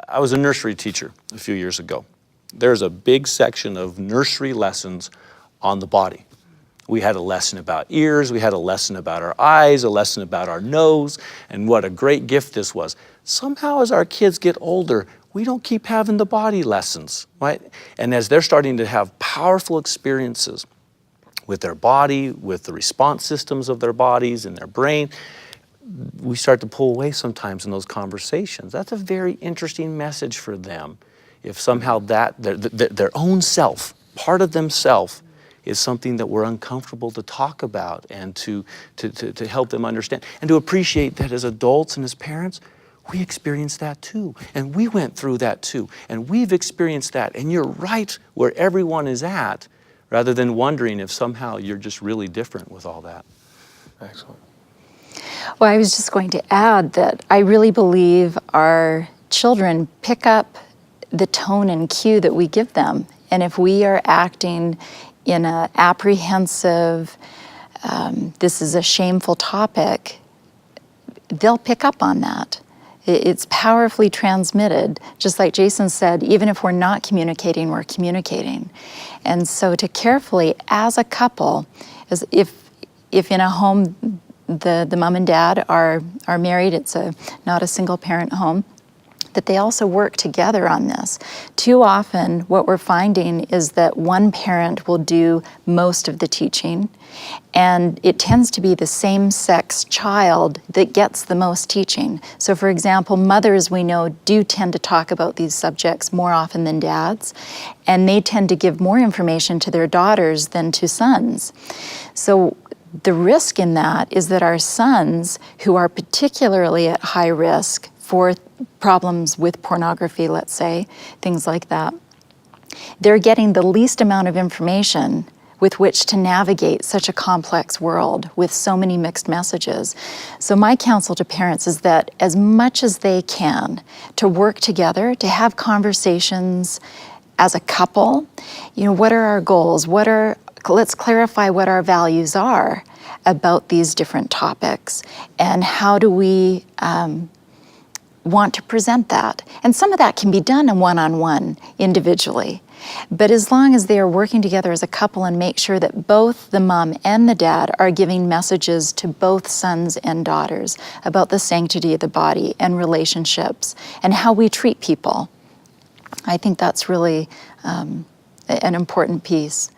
I was a nursery teacher a few years ago. There's a big section of nursery lessons on the body. We had a lesson about ears, we had a lesson about our eyes, a lesson about our nose, and what a great gift this was. Somehow as our kids get older, we don't keep having the body lessons, right? And as they're starting to have powerful experiences with their body, with the response systems of their bodies and their brain, we start to pull away sometimes in those conversations. That's a very interesting message for them. If somehow that, their own self, part of themselves, is something that we're uncomfortable to talk about and to help them understand and to appreciate that as adults and as parents, we experience that too. And we went through that too. And we've experienced that. And you're right where everyone is at, rather than wondering if somehow you're just really different with all that. Excellent. Well, I was just going to add that I really believe our children pick up the tone and cue that we give them. And if we are acting in an apprehensive, this is a shameful topic, they'll pick up on that. It's powerfully transmitted. Just like Jason said, even if we're not communicating, we're communicating. And so to carefully, as a couple, as if in a home the mom and dad are married, it's not a single parent home, that they also work together on this. Too often, what we're finding is that one parent will do most of the teaching, and it tends to be the same-sex child that gets the most teaching. So for example, mothers, we know, do tend to talk about these subjects more often than dads, and they tend to give more information to their daughters than to sons. So the risk in that is that our sons, who are particularly at high risk for problems with pornography, let's say, things like that, they're getting the least amount of information with which to navigate such a complex world with so many mixed messages. So my counsel to parents is that as much as they can, to work together, to have conversations as a couple, you know, what are our goals? Let's clarify what our values are about these different topics, and how do we want to present that. And some of that can be done in one-on-one, individually. But as long as they are working together as a couple and make sure that both the mom and the dad are giving messages to both sons and daughters about the sanctity of the body and relationships and how we treat people, I think that's really an important piece.